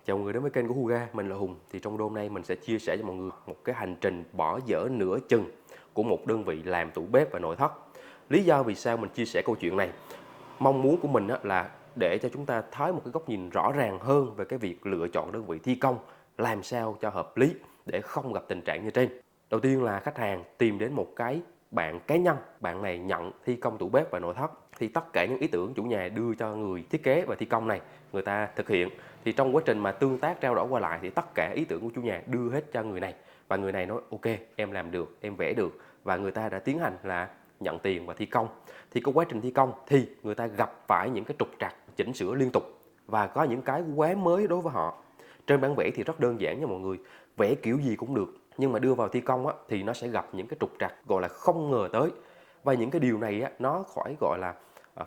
Chào mọi người đến với kênh của Huga, mình là Hùng. Thì trong video hôm nay mình sẽ chia sẻ cho mọi người một cái hành trình bỏ dở nửa chừng của một đơn vị làm tủ bếp và nội thất. Lý do vì sao mình chia sẻ câu chuyện này, mong muốn của mình là để cho chúng ta thấy một cái góc nhìn rõ ràng hơn về cái việc lựa chọn đơn vị thi công làm sao cho hợp lý để không gặp tình trạng như trên. Đầu tiên là khách hàng tìm đến một cái bạn cá nhân, bạn này nhận thi công tủ bếp và nội thất, thì tất cả những ý tưởng chủ nhà đưa cho người thiết kế và thi công này, người ta thực hiện. Thì trong quá trình mà tương tác trao đổi qua lại thì tất cả ý tưởng của chủ nhà đưa hết cho người này, và người này nói ok, em làm được, em vẽ được, và người ta đã tiến hành là nhận tiền và thi công. Thì có quá trình thi công thì người ta gặp phải những cái trục trặc, chỉnh sửa liên tục và có những cái quá mới đối với họ. Trên bản vẽ thì rất đơn giản nha mọi người, vẽ kiểu gì cũng được, nhưng mà đưa vào thi công thì nó sẽ gặp những cái trục trặc gọi là không ngờ tới. Và những cái điều này nó phải gọi là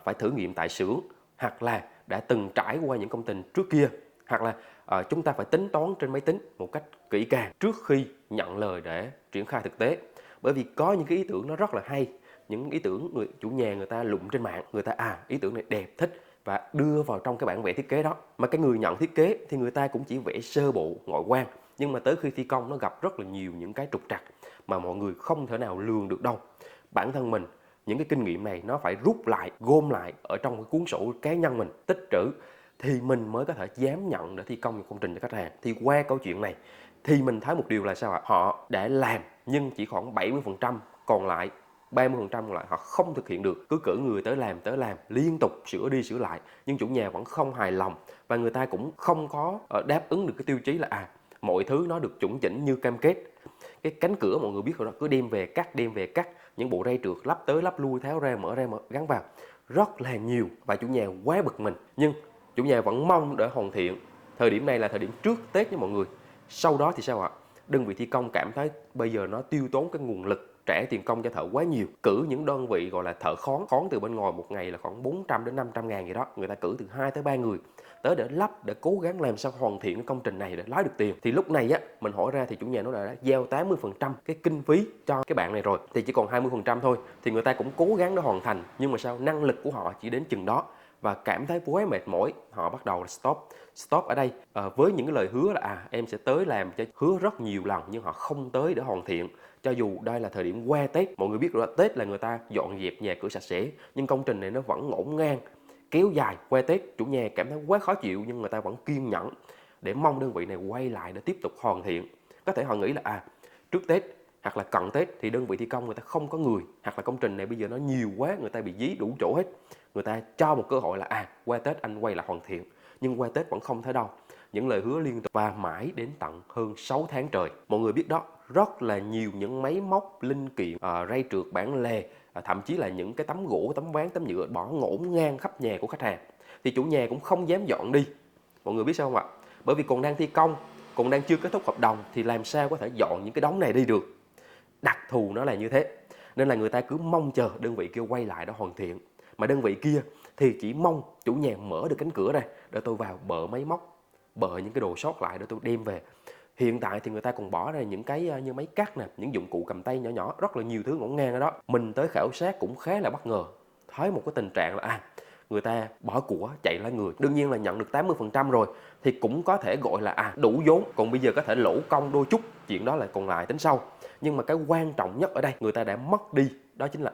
phải thử nghiệm tại xưởng, hoặc là đã từng trải qua những công trình trước kia, hoặc là chúng ta phải tính toán trên máy tính một cách kỹ càng trước khi nhận lời để triển khai thực tế. Bởi vì có những cái ý tưởng nó rất là hay, những ý tưởng chủ nhà người ta lụng trên mạng, người ta ý tưởng này đẹp, thích và đưa vào trong cái bản vẽ thiết kế đó. Mà cái người nhận thiết kế thì người ta cũng chỉ vẽ sơ bộ ngoại quan, nhưng mà tới khi thi công nó gặp rất là nhiều những cái trục trặc mà mọi người không thể nào lường được đâu. Bản thân mình, những cái kinh nghiệm này nó phải rút lại, gom lại ở trong cái cuốn sổ cá nhân mình tích trữ, thì mình mới có thể dám nhận để thi công một công trình cho khách hàng. Thì qua câu chuyện này thì mình thấy một điều là sao ạ? Họ đã làm nhưng chỉ khoảng 70%, còn lại 30% còn lại họ không thực hiện được. Cứ cử người tới làm liên tục, sửa đi sửa lại, nhưng chủ nhà vẫn không hài lòng, và người ta cũng không có đáp ứng được cái tiêu chí là mọi thứ nó được chuẩn chỉnh như cam kết. Cái cánh cửa mọi người biết rồi đó, cứ đem về cắt, những bộ ray trượt lắp tới lắp lui, tháo ra mở gắn vào rất là nhiều, và chủ nhà quá bực mình. Nhưng chủ nhà vẫn mong để hoàn thiện. Thời điểm này là thời điểm trước Tết nha mọi người. Sau đó thì sao ạ? Đơn vị thi công cảm thấy bây giờ nó tiêu tốn cái nguồn lực, trả tiền công cho thợ quá nhiều, cử những đơn vị gọi là thợ khoán từ bên ngoài, một ngày là khoảng 400 đến 500 ngàn gì đó, người ta cử từ 2 tới 3 người tới để lắp, để cố gắng làm sao hoàn thiện cái công trình này để lấy được tiền. Thì lúc này mình hỏi ra thì chủ nhà nó đã giao 80% cái kinh phí cho cái bạn này rồi, thì chỉ còn 20% thôi. Thì người ta cũng cố gắng để hoàn thành, nhưng mà sao, năng lực của họ chỉ đến chừng đó, và cảm thấy quá mệt mỏi, họ bắt đầu là stop ở đây với những cái lời hứa là em sẽ tới làm, cho hứa rất nhiều lần nhưng họ không tới để hoàn thiện. Cho dù đây là thời điểm qua Tết, mọi người biết rồi, Tết là người ta dọn dẹp nhà cửa sạch sẽ, nhưng công trình này nó vẫn ngổn ngang kéo dài qua Tết. Chủ nhà cảm thấy quá khó chịu, nhưng người ta vẫn kiên nhẫn để mong đơn vị này quay lại để tiếp tục hoàn thiện. Có thể họ nghĩ là trước Tết hoặc là cận Tết thì đơn vị thi công người ta không có người, hoặc là công trình này bây giờ nó nhiều quá, người ta bị dí đủ chỗ hết, người ta cho một cơ hội là qua Tết anh quay lại hoàn thiện. Nhưng qua Tết vẫn không thấy đâu, những lời hứa liên tục, và mãi đến tận hơn 6 tháng trời. Mọi người biết đó, rất là nhiều những máy móc linh kiện, ray trượt, bản lề, thậm chí là những cái tấm gỗ, tấm ván, tấm nhựa bỏ ngổn ngang khắp nhà của khách hàng. Thì chủ nhà cũng không dám dọn đi. Mọi người biết sao không ạ? Bởi vì còn đang thi công, còn đang chưa kết thúc hợp đồng, thì làm sao có thể dọn những cái đống này đi được. Đặc thù nó là như thế, nên là người ta cứ mong chờ đơn vị kia quay lại để hoàn thiện. Mà đơn vị kia thì chỉ mong chủ nhà mở được cánh cửa ra để tôi vào bợ máy móc, bợ những cái đồ sót lại để tôi đem về. Hiện tại thì người ta còn bỏ ra những cái như máy cắt nè, những dụng cụ cầm tay nhỏ nhỏ, rất là nhiều thứ ngổn ngang ở đó. Mình tới khảo sát cũng khá là bất ngờ, thấy một cái tình trạng là người ta bỏ của chạy lấy người. Đương nhiên là nhận được 80% rồi thì cũng có thể gọi là đủ vốn, còn bây giờ có thể lỗ công đôi chút, chuyện đó là còn lại tính sau. Nhưng mà cái quan trọng nhất ở đây, người ta đã mất đi, đó chính là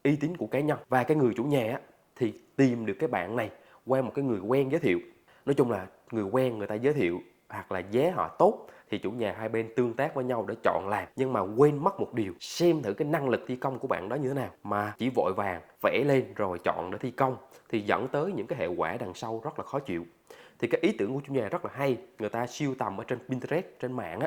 uy tín của cá nhân. Và cái người chủ nhà thì tìm được cái bạn này qua một cái người quen giới thiệu. Nói chung là người quen người ta giới thiệu, hoặc là giá họ tốt, thì chủ nhà hai bên tương tác với nhau để chọn làm. Nhưng mà quên mất một điều, xem thử cái năng lực thi công của bạn đó như thế nào, mà chỉ vội vàng vẽ lên rồi chọn để thi công thì dẫn tới những cái hệ quả đằng sau rất là khó chịu. Thì cái ý tưởng của chủ nhà rất là hay, người ta siêu tầm ở trên Pinterest, trên mạng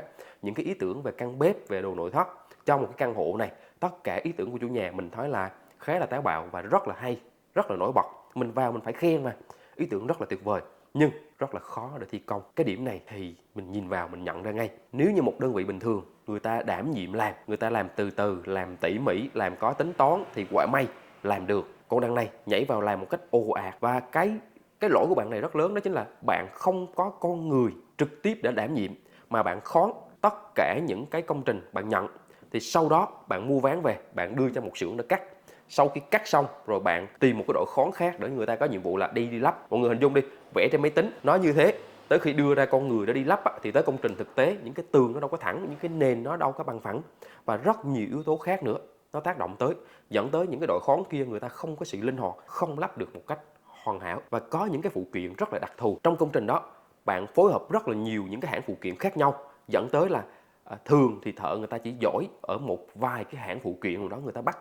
những cái ý tưởng về căn bếp, về đồ nội thất cho một cái căn hộ này. Tất cả ý tưởng của chủ nhà mình thấy là khá là táo bạo và rất là hay, rất là nổi bật. Mình vào mình phải khen mà, ý tưởng rất là tuyệt vời, nhưng rất là khó để thi công. Cái điểm này thì mình nhìn vào mình nhận ra ngay. Nếu như một đơn vị bình thường, người ta đảm nhiệm làm, người ta làm từ từ, làm tỉ mỉ, làm có tính toán thì quả may làm được. Còn đằng này nhảy vào làm một cách ồ ạt, và cái lỗi của bạn này rất lớn, đó chính là bạn không có con người trực tiếp để đảm nhiệm, mà bạn khoán tất cả những cái công trình bạn nhận, thì sau đó bạn mua ván về, bạn đưa cho một xưởng để cắt. Sau khi cắt xong rồi bạn tìm một cái đội khoán khác để người ta có nhiệm vụ là đi lắp. Mọi người hình dung đi, vẽ trên máy tính nó như thế, tới khi đưa ra con người đã đi lắp thì tới công trình thực tế những cái tường nó đâu có thẳng, những cái nền nó đâu có bằng phẳng, và rất nhiều yếu tố khác nữa nó tác động tới, dẫn tới những cái đội khoán kia người ta không có sự linh hoạt, không lắp được một cách hoàn hảo, và có những cái phụ kiện rất là đặc thù trong công trình đó. Bạn phối hợp rất là nhiều những cái hãng phụ kiện khác nhau, dẫn tới là thường thì thợ người ta chỉ giỏi ở một vài cái hãng phụ kiện đó, người ta bắt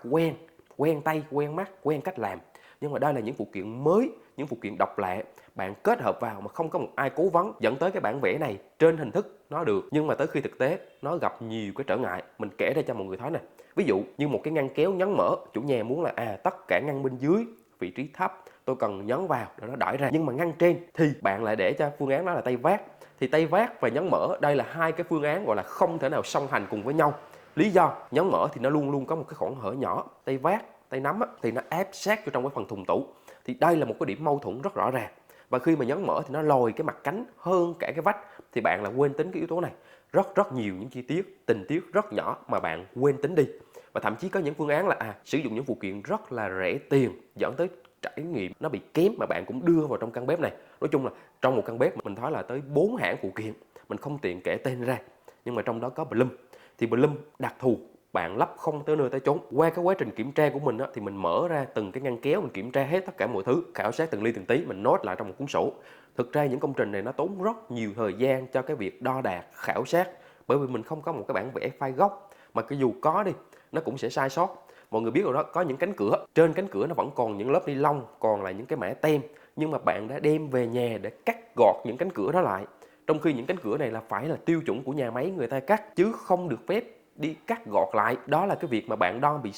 quen tay, quen mắt, quen cách làm. Nhưng mà đây là những phụ kiện mới, những phụ kiện độc lạ, bạn kết hợp vào mà không có một ai cố vấn, dẫn tới cái bản vẽ này trên hình thức nó được, nhưng mà tới khi thực tế nó gặp nhiều cái trở ngại. Mình kể ra cho mọi người thấy nè, ví dụ như một cái ngăn kéo nhấn mở, chủ nhà muốn là tất cả ngăn bên dưới vị trí thấp tôi cần nhấn vào để nó đẩy ra, nhưng mà ngăn trên thì bạn lại để cho phương án đó là tay vát. Thì tay vát và nhấn mở đây là hai cái phương án gọi là không thể nào song hành cùng với nhau. Lý do nhấn mở thì nó luôn luôn có một cái khoảng hở nhỏ, tay vát, tay nắm thì nó ép sát vô trong cái phần thùng tủ. Thì đây là một cái điểm mâu thuẫn rất rõ ràng. Và khi mà nhấn mở thì nó lòi cái mặt cánh hơn cả cái vách, thì bạn là quên tính cái yếu tố này. Rất nhiều những chi tiết, tình tiết rất nhỏ mà bạn quên tính đi. Và thậm chí có những phương án là sử dụng những phụ kiện rất là rẻ tiền, dẫn tới trải nghiệm nó bị kém mà bạn cũng đưa vào trong căn bếp này. Nói chung là trong một căn bếp mình thấy là tới 4 hãng phụ kiện, mình không tiện kể tên ra, nhưng mà trong đó có Blum. Thì Blum đặc thù, bạn lắp không tới nơi tới chốn. Qua cái quá trình kiểm tra của mình thì mình mở ra từng cái ngăn kéo, mình kiểm tra hết tất cả mọi thứ, khảo sát từng ly từng tí, mình note lại trong một cuốn sổ. Thực ra những công trình này nó tốn rất nhiều thời gian cho cái việc đo đạc, khảo sát, bởi vì mình không có một cái bản vẽ file gốc, mà cái dù có đi nó cũng sẽ sai sót. Mọi người biết rồi đó, có những cánh cửa, trên cánh cửa nó vẫn còn những lớp ni lông, còn là những cái mã tem, nhưng mà bạn đã đem về nhà để cắt gọt những cánh cửa đó lại. Trong khi những cánh cửa này là phải là tiêu chuẩn của nhà máy người ta cắt, chứ không được phép đi cắt gọt lại. Đó là cái việc mà bạn đo bị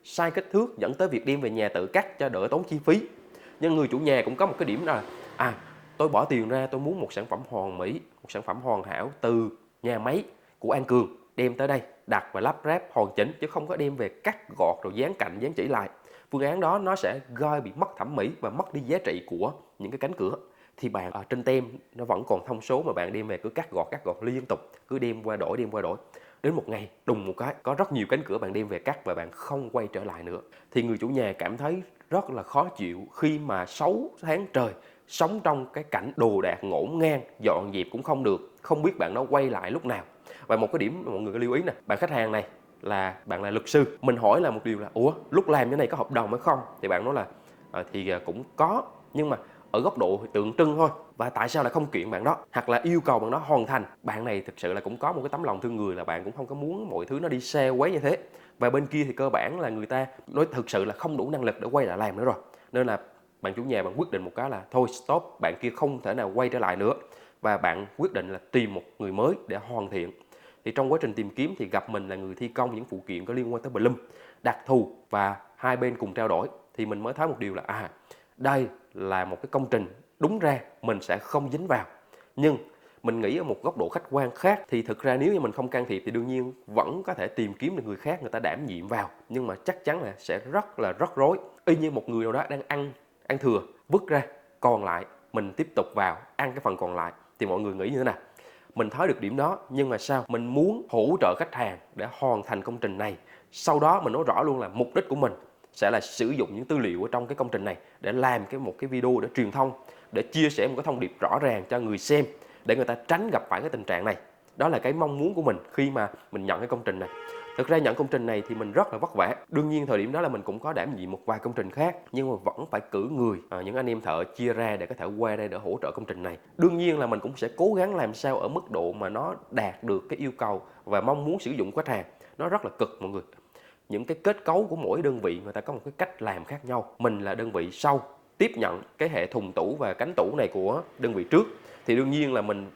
sai kích thước, dẫn tới việc đem về nhà tự cắt cho đỡ tốn chi phí. Nhưng người chủ nhà cũng có một cái điểm đó là tôi bỏ tiền ra, tôi muốn một sản phẩm hoàn mỹ, một sản phẩm hoàn hảo từ nhà máy của An Cường, đem tới đây đặt và lắp ráp hoàn chỉnh, chứ không có đem về cắt gọt rồi dán cạnh dán chỉ lại. Phương án đó nó sẽ gây bị mất thẩm mỹ và mất đi giá trị của những cái cánh cửa. Thì bạn ở trên tem nó vẫn còn thông số mà bạn đem về cứ cắt gọt liên tục, cứ đem qua đổi. Đến một ngày đùng một cái có rất nhiều cánh cửa bạn đem về cắt và bạn không quay trở lại nữa. Thì người chủ nhà cảm thấy rất là khó chịu khi mà 6 tháng trời sống trong cái cảnh đồ đạc ngổn ngang, dọn dẹp cũng không được, không biết bạn nó quay lại lúc nào. Và một cái điểm mà mọi người lưu ý nè, bạn khách hàng này là bạn là luật sư, mình hỏi là một điều là lúc làm cái này có hợp đồng hay không, thì bạn nói là thì cũng có, nhưng mà ở góc độ tượng trưng thôi. Và tại sao lại không kiện bạn đó, hoặc là yêu cầu bạn đó hoàn thành. Bạn này thực sự là cũng có một cái tấm lòng thương người, là bạn cũng không có muốn mọi thứ nó đi xe quấy như thế. Và bên kia thì cơ bản là người ta nói thực sự là không đủ năng lực để quay lại làm nữa rồi, nên là bạn chủ nhà bạn quyết định một cái là thôi stop, bạn kia không thể nào quay trở lại nữa, và bạn quyết định là tìm một người mới để hoàn thiện. Thì trong quá trình tìm kiếm thì gặp mình là người thi công những phụ kiện có liên quan tới Blum đặc thù, và hai bên cùng trao đổi thì mình mới thấy một điều là đây là một cái công trình đúng ra mình sẽ không dính vào. Nhưng mình nghĩ ở một góc độ khách quan khác thì thực ra nếu như mình không can thiệp thì đương nhiên vẫn có thể tìm kiếm được người khác người ta đảm nhiệm vào, nhưng mà chắc chắn là sẽ rất rối. Y như một người nào đó đang ăn thừa vứt ra, còn lại mình tiếp tục vào ăn cái phần còn lại. Thì mọi người nghĩ như thế nào? Mình thấy được điểm đó, nhưng mà sao? Mình muốn hỗ trợ khách hàng để hoàn thành công trình này. Sau đó mình nói rõ luôn là mục đích của mình sẽ là sử dụng những tư liệu ở trong cái công trình này để làm một cái video để truyền thông, để chia sẻ một cái thông điệp rõ ràng cho người xem, để người ta tránh gặp phải cái tình trạng này. Đó là cái mong muốn của mình khi mà mình nhận cái công trình này. Thực ra nhận công trình này thì mình rất là vất vả. Đương nhiên thời điểm đó là mình cũng có đảm nhiệm một vài công trình khác, nhưng mà vẫn phải cử người, những anh em thợ chia ra để có thể qua đây để hỗ trợ công trình này. Đương nhiên là mình cũng sẽ cố gắng làm sao ở mức độ mà nó đạt được cái yêu cầu và mong muốn sử dụng của khách hàng. Nó rất là cực mọi người. Những cái kết cấu của mỗi đơn vị người ta có một cái cách làm khác nhau. Mình là đơn vị sau tiếp nhận cái hệ thùng tủ và cánh tủ này của đơn vị trước, thì đương nhiên là mình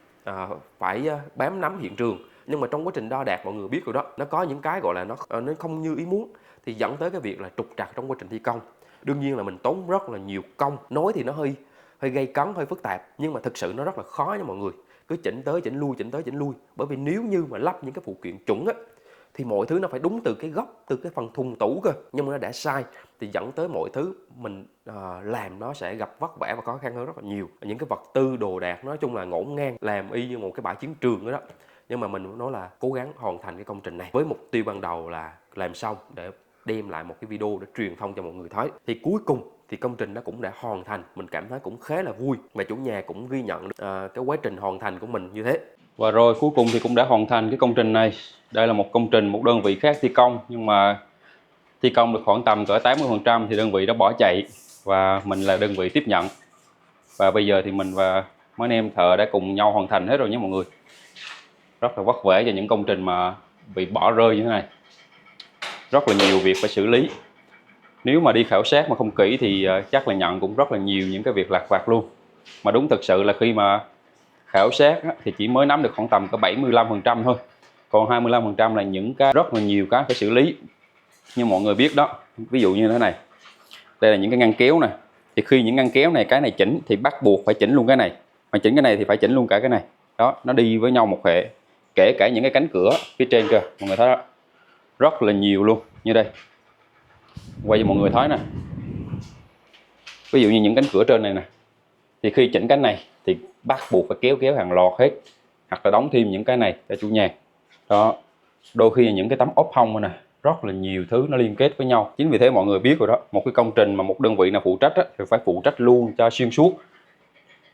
phải bám nắm hiện trường. Nhưng mà trong quá trình đo đạc mọi người biết rồi đó, nó có những cái gọi là nó không như ý muốn, thì dẫn tới cái việc là trục trặc trong quá trình thi công. Đương nhiên là mình tốn rất là nhiều công, nói thì nó hơi gây cấn, hơi phức tạp, nhưng mà thực sự nó rất là khó nha mọi người. Cứ chỉnh tới chỉnh lui, bởi vì nếu như mà lắp những cái phụ kiện chuẩn thì mọi thứ nó phải đúng từ cái góc, từ cái phần thùng tủ cơ, nhưng mà nó đã sai thì dẫn tới mọi thứ mình làm nó sẽ gặp vất vả và khó khăn hơn rất là nhiều. Những cái vật tư đồ đạc nói chung là ngổn ngang, làm y như một cái bãi chiến trường đó. Nhưng mà mình nói là cố gắng hoàn thành cái công trình này với mục tiêu ban đầu là làm xong để đem lại một cái video để truyền thông cho mọi người thấy. Thì cuối cùng thì công trình nó cũng đã hoàn thành. Mình cảm thấy cũng khá là vui và chủ nhà cũng ghi nhận cái quá trình hoàn thành của mình như thế. Và rồi cuối cùng thì cũng đã hoàn thành cái công trình này. Đây là một công trình một đơn vị khác thi công, nhưng mà thi công được khoảng tầm cỡ 80% thì đơn vị đã bỏ chạy và mình là đơn vị tiếp nhận. Và bây giờ thì mình và mấy anh em thợ đã cùng nhau hoàn thành hết rồi nhé mọi người. Rất là vất vả cho những công trình mà bị bỏ rơi như thế này. Rất là nhiều việc phải xử lý. Nếu mà đi khảo sát mà không kỹ thì chắc là nhận cũng rất là nhiều những cái việc lặt vặt luôn. Mà đúng thực sự là khi mà khảo sát thì chỉ mới nắm được khoảng tầm có 75% thôi. Còn 25% là những cái rất là nhiều cái phải xử lý. Như mọi người biết đó, ví dụ như thế này. Đây là những cái ngăn kéo nè. Thì khi những ngăn kéo này cái này chỉnh thì bắt buộc phải chỉnh luôn cái này. Mà chỉnh cái này thì phải chỉnh luôn cả cái này. Đó, nó đi với nhau một hệ. Kể cả những cái cánh cửa phía trên kìa, mọi người thấy đó. Rất là nhiều luôn, như đây. Quay cho mọi người thấy nè. Ví dụ như những cánh cửa trên này nè. Thì khi chỉnh cái này thì bắt buộc phải kéo hàng loạt hết. Hoặc là đóng thêm những cái này cho chủ nhà. Đó. Đôi khi những cái tấm ốp hông nè, rất là nhiều thứ nó liên kết với nhau. Chính vì thế mọi người biết rồi đó, một cái công trình mà một đơn vị nào phụ trách thì phải phụ trách luôn cho xuyên suốt.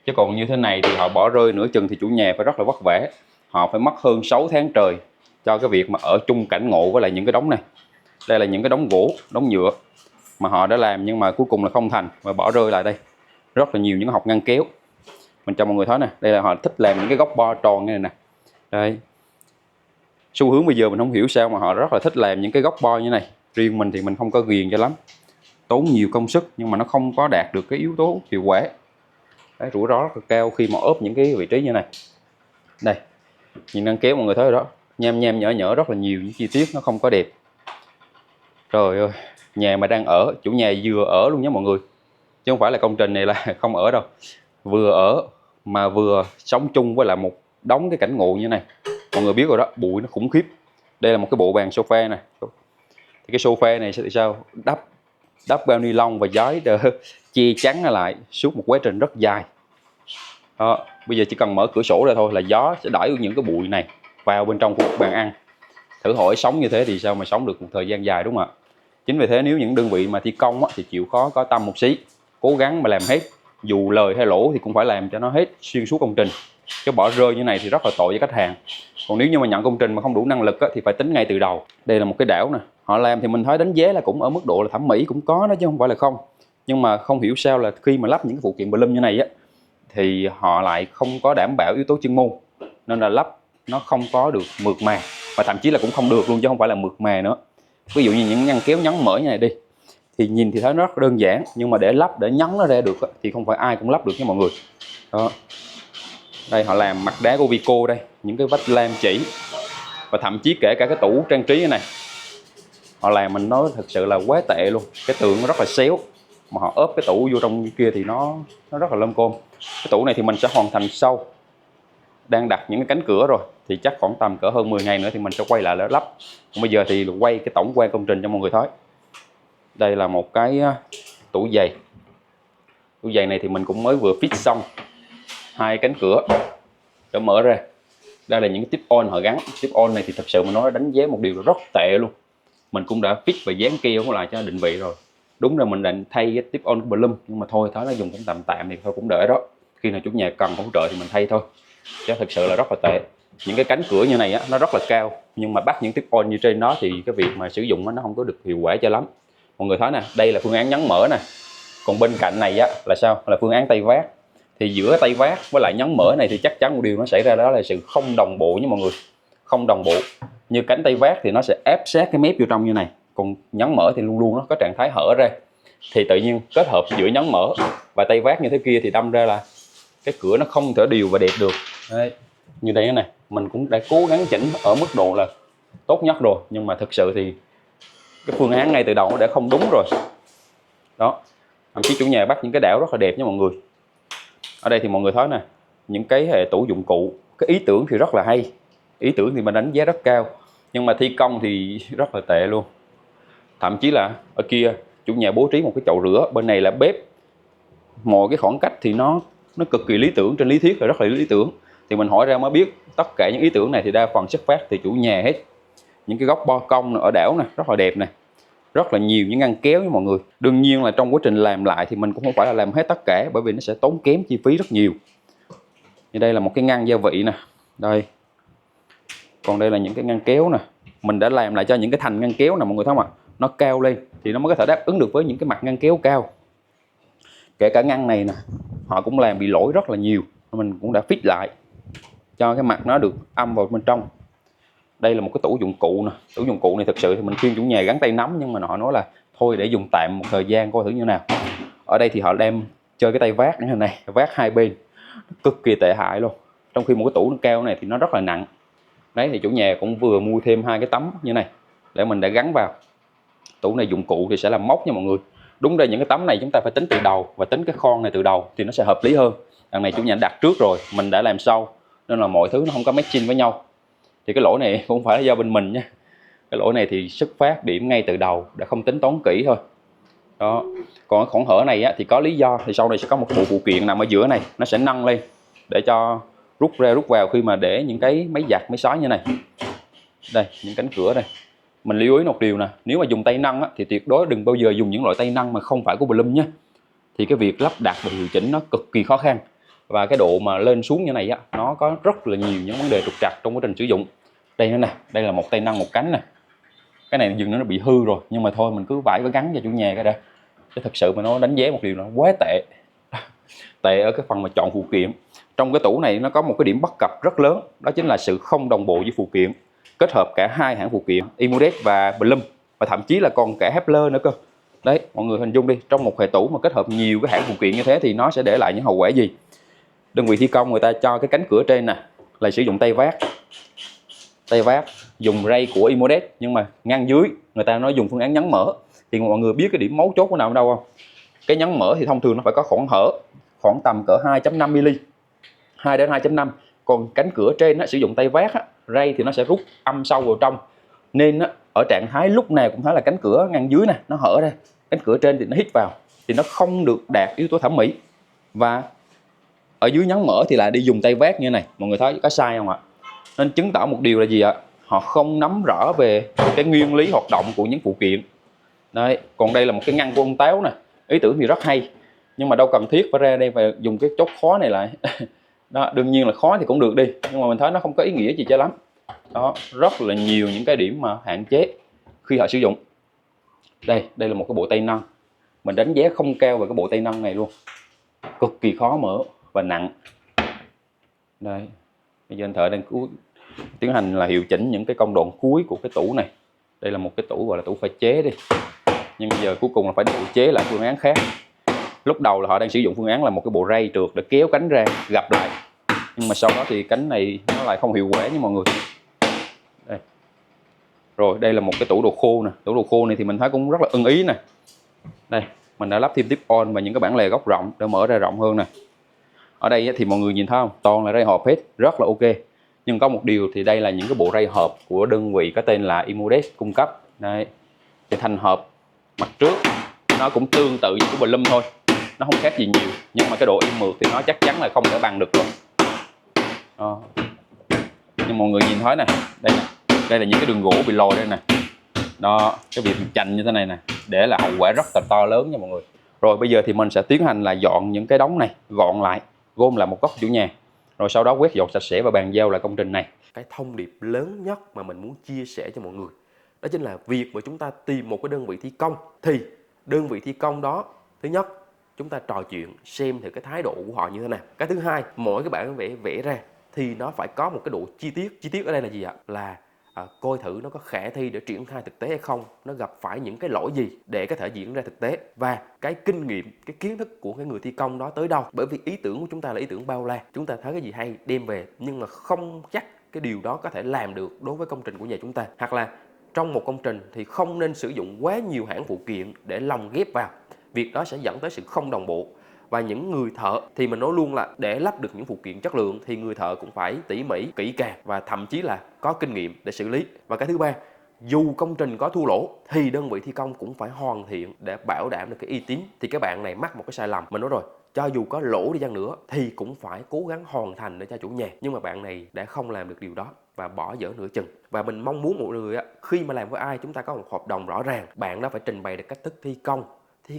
Chứ còn như thế này thì họ bỏ rơi nửa chừng thì chủ nhà phải rất là vất vả. Họ phải mất hơn 6 tháng trời cho cái việc mà ở chung cảnh ngộ với lại những cái đống này. Đây là những cái đống gỗ, đống nhựa mà họ đã làm nhưng mà cuối cùng là không thành và bỏ rơi lại đây. Rất là nhiều những hộc ngăn kéo. Mình cho mọi người thấy nè, đây là họ thích làm những cái góc bo tròn như này nè. Đây. Xu hướng bây giờ mình không hiểu sao mà họ rất là thích làm những cái góc bo như này. Riêng mình thì mình không có ghiền cho lắm. Tốn nhiều công sức nhưng mà nó không có đạt được cái yếu tố hiệu quả. Đấy, rủi ro rất là cao khi mà ốp những cái vị trí như này. Đây, những ngăn kéo mọi người thấy rồi đó. Nham nham nhở nhở rất là nhiều những chi tiết nó không có đẹp. Trời ơi, nhà mà đang ở, chủ nhà vừa ở luôn nhé mọi người. Chứ không phải là công trình này là không ở đâu. Vừa ở mà vừa sống chung với lại một đống cái cảnh ngộ như này. Mọi người biết rồi đó, bụi nó khủng khiếp. Đây là một cái bộ bàn sofa này. Thì cái sofa này thì sao? Đắp bao ni lông và giấy để che chắn nó lại suốt một quá trình rất dài. Đó, bây giờ chỉ cần mở cửa sổ ra thôi là gió sẽ đẩy những cái bụi này vào bên trong khu vực bàn ăn. Thử hỏi sống như thế thì sao mà sống được một thời gian dài, đúng không ạ? Chính vì thế nếu những đơn vị mà thi công thì chịu khó có tâm một xí, cố gắng mà làm hết, dù lời hay lỗ thì cũng phải làm cho nó hết xuyên suốt công trình. Chứ bỏ rơi như này thì rất là tội với khách hàng. Còn nếu như mà nhận công trình mà không đủ năng lực thì phải tính ngay từ đầu. Đây là một cái đảo nè, họ làm thì mình thấy đánh giá là cũng ở mức độ là thẩm mỹ cũng có đó chứ không phải là không. Nhưng mà không hiểu sao là khi mà lắp những cái phụ kiện Blum như này thì họ lại không có đảm bảo yếu tố chuyên môn, nên là lắp nó không có được mượt mà, và thậm chí là cũng không được luôn chứ không phải là mượt mà nữa. Ví dụ như những ngăn kéo nhấn mở như này đi, thì nhìn thì thấy nó rất đơn giản, nhưng mà để lắp để nhấn nó ra được thì không phải ai cũng lắp được nha mọi người. Đó. Đây họ làm mặt đá của Vico đây, những cái vách lam chỉ, và thậm chí kể cả cái tủ trang trí này họ làm mình nói thật sự là quá tệ luôn. Cái tường nó rất là xéo, mà họ ốp cái tủ vô trong kia thì nó rất là lông côm. Cái tủ này thì mình sẽ hoàn thành sau, đang đặt những cái cánh cửa rồi, thì chắc khoảng tầm cỡ hơn 10 ngày nữa thì mình sẽ quay lại để lắp. Còn bây giờ thì quay cái tổng quan công trình cho mọi người thấy. Đây là một cái tủ giày. Tủ giày này thì mình cũng mới vừa fit xong hai cánh cửa để mở ra. Đây là những cái tip on họ gắn. Tip on này thì thật sự mà nói đánh giá một điều là rất tệ luôn. Mình cũng đã fix và dán keo lại cho định vị rồi. Đúng là mình định thay cái tip on của Blum, nhưng mà thôi thấy nó dùng cũng tạm tạm thì thôi cũng để đó. Khi nào chủ nhà cần hỗ trợ thì mình thay thôi. Chứ thật sự là rất là tệ. Những cái cánh cửa như này nó rất là cao, nhưng mà bắt những tip on như trên đó thì cái việc mà sử dụng nó không có được hiệu quả cho lắm. Mọi người thấy nè, đây là phương án nhấn mở nè. Còn bên cạnh này là sao? Là phương án tay vát. Thì giữa tay vát với lại nhấn mở này thì chắc chắn một điều nó xảy ra, đó là sự không đồng bộ nha mọi người. Không đồng bộ. Như cánh tay vát thì nó sẽ ép sát cái mép vô trong như này, còn nhấn mở thì luôn luôn nó có trạng thái hở ra. Thì tự nhiên kết hợp giữa nhấn mở và tay vát như thế kia thì đâm ra là cái cửa nó không thể đều và đẹp được. Đấy. Như đây này, mình cũng đã cố gắng chỉnh ở mức độ là tốt nhất rồi, nhưng mà thực sự thì cái phương án ngay từ đầu nó đã không đúng rồi. Đó. Thậm chí chủ nhà bắt những cái đảo rất là đẹp nha mọi người. Ở đây thì mọi người thấy nè, những cái hệ tủ dụng cụ, cái ý tưởng thì rất là hay, ý tưởng thì mình đánh giá rất cao, nhưng mà thi công thì rất là tệ luôn. Thậm chí là ở kia chủ nhà bố trí một cái chậu rửa, bên này là bếp, mọi cái khoảng cách thì nó cực kỳ lý tưởng, trên lý thuyết là rất là lý tưởng. Thì mình hỏi ra mới biết tất cả những ý tưởng này thì đa phần xuất phát từ chủ nhà hết. Những cái góc bo cong ở đảo nè rất là đẹp nè, rất là nhiều những ngăn kéo với mọi người. Đương nhiên là trong quá trình làm lại thì mình cũng không phải là làm hết tất cả, bởi vì nó sẽ tốn kém chi phí rất nhiều. Như đây là một cái ngăn gia vị nè, đây. Còn đây là những cái ngăn kéo nè, mình đã làm lại cho những cái thành ngăn kéo nè mọi người thấy không ạ, nó cao lên thì nó mới có thể đáp ứng được với những cái mặt ngăn kéo cao. Kể cả ngăn này nè, họ cũng làm bị lỗi rất là nhiều, mình cũng đã fix lại cho cái mặt nó được âm vào bên trong. Đây là một cái tủ dụng cụ nè, tủ dụng cụ này thực sự thì mình khuyên chủ nhà gắn tay nắm, nhưng mà họ nói là thôi để dùng tạm một thời gian coi thử như nào. Ở đây thì họ đem chơi cái tay vác như thế này, vác hai bên cực kỳ tệ hại luôn, trong khi một cái tủ cao này thì nó rất là nặng. Đấy thì chủ nhà cũng vừa mua thêm hai cái tấm như này để mình đã gắn vào. Tủ này dụng cụ thì sẽ làm móc nha mọi người. Đúng đây, những cái tấm này chúng ta phải tính từ đầu và tính cái khoan này từ đầu thì nó sẽ hợp lý hơn. Đằng này chủ nhà đặt trước rồi, mình đã làm sau nên là mọi thứ nó không có matching với nhau. Thì cái lỗi này không phải là do bên mình nha, cái lỗi này thì xuất phát điểm ngay từ đầu đã không tính toán kỹ thôi đó. Còn cái khoảng hở này á, thì có lý do, thì sau này sẽ có một bộ phụ kiện nằm ở giữa này, nó sẽ nâng lên để cho rút ra rút vào khi mà để những cái máy giặt máy xóa như này. Đây, những cánh cửa đây. Mình lưu ý một điều nè, nếu mà dùng tay nâng á, thì tuyệt đối đừng bao giờ dùng những loại tay nâng mà không phải của Blum nhé. Thì cái việc lắp đặt và điều chỉnh nó cực kỳ khó khăn, và cái độ mà lên xuống như này á, nó có rất là nhiều những vấn đề trục trặc trong quá trình sử dụng. Đây nữa nè, đây là một tay nâng một cánh nè, cái này dừng nó bị hư rồi, nhưng mà thôi mình cứ phải gắn cho chủ nhà cái đã. Chứ thật sự mà nó đánh giá một điều nó quá tệ. Tệ ở cái phần mà chọn phụ kiện. Trong cái tủ này nó có một cái điểm bất cập rất lớn, đó chính là sự không đồng bộ với phụ kiện, kết hợp cả hai hãng phụ kiện Imodec và Blum, và thậm chí là còn cả Hepler nữa cơ. Đấy, mọi người hình dung đi, trong một hệ tủ mà kết hợp nhiều cái hãng phụ kiện như thế thì nó sẽ để lại những hậu quả gì. Đơn vị thi công người ta cho cái cánh cửa trên nè là sử dụng tay vác. Tay vác dùng ray của Imodec, nhưng mà ngăn dưới người ta nói dùng phương án nhấn mở. Thì mọi người biết cái điểm mấu chốt của nào ở đâu không? Cái nhấn mở thì thông thường nó phải có khoảng hở khoảng tầm cỡ 2.5 mm, 2 đến 2.5. Còn cánh cửa trên nó sử dụng tay vác á, ray thì nó sẽ rút âm sâu vào trong, nên á, ở trạng thái lúc nào cũng thấy là cánh cửa ngăn dưới nè nó hở ra, cánh cửa trên thì nó hít vào thì nó không được đạt yếu tố thẩm mỹ. Và ở dưới nhấn mở thì lại đi dùng tay vác như này, mọi người thấy có sai không ạ? Nên chứng tỏ một điều là gì ạ? Họ không nắm rõ về cái nguyên lý hoạt động của những phụ kiện. Đấy, còn đây là một cái ngăn của ông Táo nè, ý tưởng thì rất hay, nhưng mà đâu cần thiết phải ra đây và dùng cái chốt khó này lại. Đó, đương nhiên là khó thì cũng được đi, nhưng mà mình thấy nó không có ý nghĩa gì cho lắm. Đó, rất là nhiều những cái điểm mà hạn chế khi họ sử dụng. Đây là một cái bộ tay nâng, mình đánh giá không cao về cái bộ tay nâng này luôn, cực kỳ khó mở và nặng. Đây, bây giờ anh thợ đang tiến hành là hiệu chỉnh những cái công đoạn cuối của cái tủ này. Đây là một cái tủ gọi là tủ pha chế đi, nhưng bây giờ cuối cùng là phải điều chế lại phương án khác. Lúc đầu là họ đang sử dụng phương án là một cái bộ ray trượt để kéo cánh ra gặp lại, nhưng mà sau đó thì cánh này nó lại không hiệu quả nha mọi người. Đây. Rồi đây là một cái tủ đồ khô nè, tủ đồ khô này thì mình thấy cũng rất là ưng ý nè. Đây, mình đã lắp thêm tiếp on và những cái bản lề góc rộng để mở ra rộng hơn nè. Ở đây thì mọi người nhìn thấy không, toàn là ray hộp hết, rất là ok. Nhưng có một điều thì đây là những cái bộ ray hộp của đơn vị có tên là Imodec cung cấp. Đây, cái thành hộp mặt trước nó cũng tương tự với của Blum thôi, nó không khác gì nhiều, nhưng mà cái độ im mượt thì nó chắc chắn là không thể bằng được rồi. Đó. Nhưng mọi người nhìn thấy nè, đây là những cái đường gỗ bị lồi đây nè. Đó, cái việc chành như thế này nè để là hậu quả rất là to lớn nha mọi người. Rồi bây giờ thì mình sẽ tiến hành là dọn những cái đống này gọn lại, gom lại một góc chủ nhà, rồi sau đó quét dọn sạch sẽ và bàn giao lại công trình này. Cái thông điệp lớn nhất mà mình muốn chia sẻ cho mọi người, đó chính là việc mà chúng ta tìm một cái đơn vị thi công thì đơn vị thi công đó, thứ nhất chúng ta trò chuyện xem thử cái thái độ của họ như thế nào. Cái thứ hai, mỗi cái bản vẽ ra thì nó phải có một cái độ chi tiết ở đây là gì ạ? Là coi thử nó có khả thi để triển khai thực tế hay không, nó gặp phải những cái lỗi gì để có thể diễn ra thực tế, và cái kinh nghiệm, cái kiến thức của cái người thi công đó tới đâu. Bởi vì ý tưởng của chúng ta là ý tưởng bao la, chúng ta thấy cái gì hay đem về, nhưng mà không chắc cái điều đó có thể làm được đối với công trình của nhà chúng ta. Hoặc là trong một công trình thì không nên sử dụng quá nhiều hãng phụ kiện để lồng ghép vào, việc đó sẽ dẫn tới sự không đồng bộ. Và những người thợ thì mình nói luôn là để lắp được những phụ kiện chất lượng thì người thợ cũng phải tỉ mỉ, kỹ càng và thậm chí là có kinh nghiệm để xử lý. Và cái thứ ba, dù công trình có thua lỗ thì đơn vị thi công cũng phải hoàn thiện để bảo đảm được cái uy tín. Thì các bạn này mắc một cái sai lầm, mình nói rồi, cho dù có lỗ đi chăng nữa thì cũng phải cố gắng hoàn thành để cho chủ nhà. Nhưng mà bạn này đã không làm được điều đó và bỏ dở nửa chừng. Và mình mong muốn mọi người khi mà làm với ai chúng ta có một hợp đồng rõ ràng, bạn đó phải trình bày được cách thức thi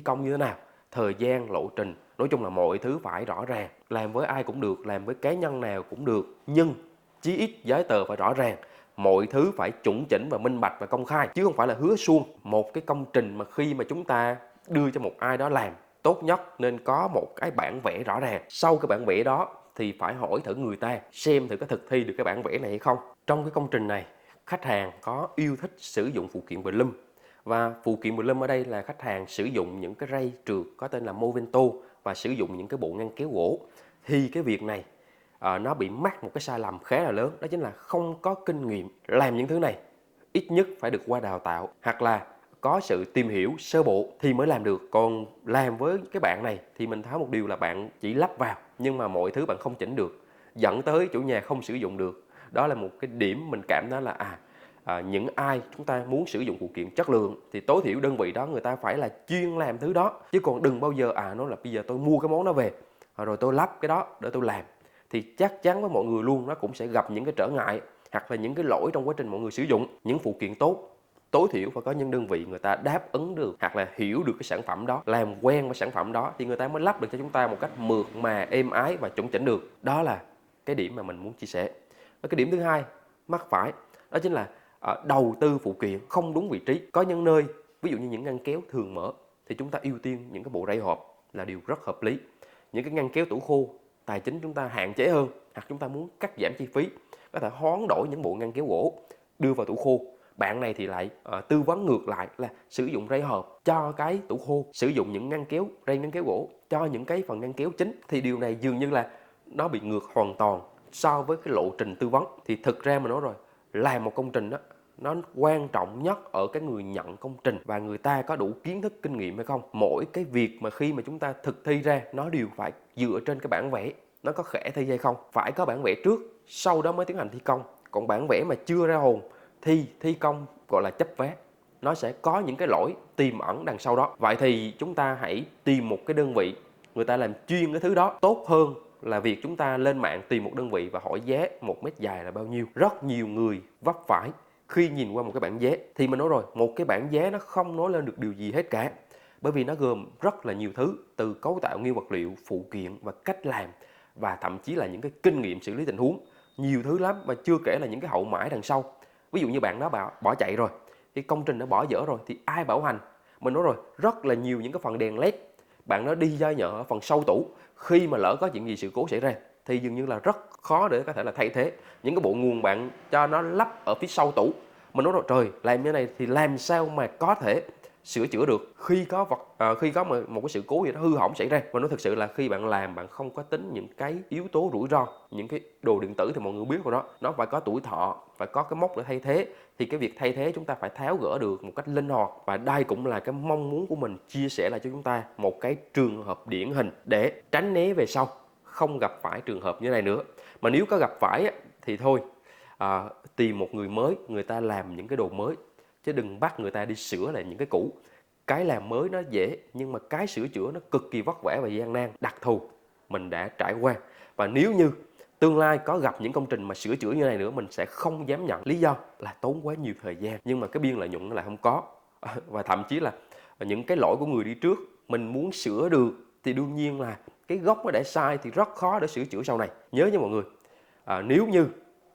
công như thế nào, thời gian, lộ trình, nói chung là mọi thứ phải rõ ràng. Làm với ai cũng được, làm với cá nhân nào cũng được, nhưng chí ít giấy tờ phải rõ ràng, mọi thứ phải chuẩn chỉnh và minh bạch và công khai, chứ không phải là hứa suông. Một cái công trình mà khi mà chúng ta đưa cho một ai đó làm, tốt nhất nên có một cái bản vẽ rõ ràng. Sau cái bản vẽ đó thì phải hỏi thử người ta xem thử có thực thi được cái bản vẽ này hay không. Trong cái công trình này, khách hàng có yêu thích sử dụng phụ kiện Blum, và phụ kiện Blum ở đây là khách hàng sử dụng những cái ray trượt có tên là Movento và sử dụng những cái bộ ngăn kéo gỗ. Thì cái việc này nó bị mắc một cái sai lầm khá là lớn, đó chính là không có kinh nghiệm làm những thứ này. Ít nhất phải được qua đào tạo hoặc là có sự tìm hiểu sơ bộ thì mới làm được. Còn làm với cái bạn này thì mình thấy một điều là bạn chỉ lắp vào nhưng mà mọi thứ bạn không chỉnh được, dẫn tới chủ nhà không sử dụng được. Đó là một cái điểm mình cảm thấy là những ai chúng ta muốn sử dụng phụ kiện chất lượng thì tối thiểu đơn vị đó người ta phải là chuyên làm thứ đó, chứ còn đừng bao giờ nói là bây giờ tôi mua cái món đó về rồi tôi lắp cái đó để tôi làm, thì chắc chắn với mọi người luôn nó cũng sẽ gặp những cái trở ngại hoặc là những cái lỗi trong quá trình mọi người sử dụng. Những phụ kiện tốt tối thiểu phải có những đơn vị người ta đáp ứng được hoặc là hiểu được cái sản phẩm đó, làm quen với sản phẩm đó thì người ta mới lắp được cho chúng ta một cách mượt mà, êm ái và chuẩn chỉnh được. Đó là cái điểm mà mình muốn chia sẻ. Và cái điểm thứ hai mắc phải đó chính là đầu tư phụ kiện không đúng vị trí. Có những nơi ví dụ như những ngăn kéo thường mở thì chúng ta ưu tiên những cái bộ ray hộp là điều rất hợp lý. Những cái ngăn kéo tủ khô tài chính chúng ta hạn chế hơn, hoặc chúng ta muốn cắt giảm chi phí có thể hoán đổi những bộ ngăn kéo gỗ đưa vào tủ khô. Bạn này thì lại tư vấn ngược lại là sử dụng ray hộp cho cái tủ khô, sử dụng những ray ngăn kéo gỗ cho những cái phần ngăn kéo chính. Thì điều này dường như là nó bị ngược hoàn toàn so với cái lộ trình tư vấn. Thì thực ra mà nói rồi, làm một công trình đó nó quan trọng nhất ở cái người nhận công trình và người ta có đủ kiến thức kinh nghiệm hay không. Mỗi cái việc mà khi mà chúng ta thực thi ra nó đều phải dựa trên cái bản vẽ, nó có khả thi hay không. Phải có bản vẽ trước, sau đó mới tiến hành thi công. Còn bản vẽ mà chưa ra hồn thì thi công gọi là chấp vá, nó sẽ có những cái lỗi tiềm ẩn đằng sau đó. Vậy thì chúng ta hãy tìm một cái đơn vị người ta làm chuyên cái thứ đó, tốt hơn là việc chúng ta lên mạng tìm một đơn vị và hỏi giá 1 mét dài là bao nhiêu. Rất nhiều người vấp phải khi nhìn qua một cái bảng giá. Thì mình nói rồi, một cái bảng giá nó không nói lên được điều gì hết cả, bởi vì nó gồm rất là nhiều thứ, từ cấu tạo nguyên vật liệu, phụ kiện và cách làm, và thậm chí là những cái kinh nghiệm xử lý tình huống. Nhiều thứ lắm, và chưa kể là những cái hậu mãi đằng sau. Ví dụ như bạn đó bỏ chạy rồi, thì công trình đã bỏ dở rồi thì ai bảo hành? Mình nói rồi, rất là nhiều những cái phần đèn led bạn nó đi dai nhợ ở phần sau tủ, khi mà lỡ có chuyện gì sự cố xảy ra thì dường như là rất khó để có thể là thay thế. Những cái bộ nguồn bạn cho nó lắp ở phía sau tủ, mình nói rồi trời, làm như này thì làm sao mà có thể sửa chữa được khi có một cái sự cố gì đó hư hỏng xảy ra. Và nói thực sự là khi bạn làm, bạn không có tính những cái yếu tố rủi ro. Những cái đồ điện tử thì mọi người biết rồi đó, nó phải có tuổi thọ, phải có cái mốc để thay thế. Thì cái việc thay thế chúng ta phải tháo gỡ được một cách linh hoạt. Và đây cũng là cái mong muốn của mình chia sẻ lại cho chúng ta một cái trường hợp điển hình để tránh né về sau không gặp phải trường hợp như này nữa. Mà nếu có gặp phải thì thôi, tìm một người mới, người ta làm những cái đồ mới, chứ đừng bắt người ta đi sửa lại những cái cũ. Cái làm mới nó dễ, nhưng mà cái sửa chữa nó cực kỳ vất vả và gian nan, đặc thù mình đã trải qua. Và nếu như tương lai có gặp những công trình mà sửa chữa như này nữa, mình sẽ không dám nhận. Lý do là tốn quá nhiều thời gian, nhưng mà cái biên lợi nhuận nó lại không có. Và thậm chí là những cái lỗi của người đi trước mình muốn sửa được thì đương nhiên là cái gốc nó để sai thì rất khó để sửa chữa sau này. Nhớ nha mọi người, nếu như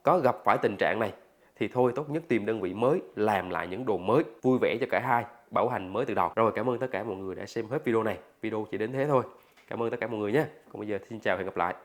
có gặp phải tình trạng này thì thôi, tốt nhất tìm đơn vị mới làm lại những đồ mới, vui vẻ cho cả hai, bảo hành mới từ đầu. Rồi, cảm ơn tất cả mọi người đã xem hết video này. Video chỉ đến thế thôi. Cảm ơn tất cả mọi người nhé. Còn bây giờ xin chào, hẹn gặp lại.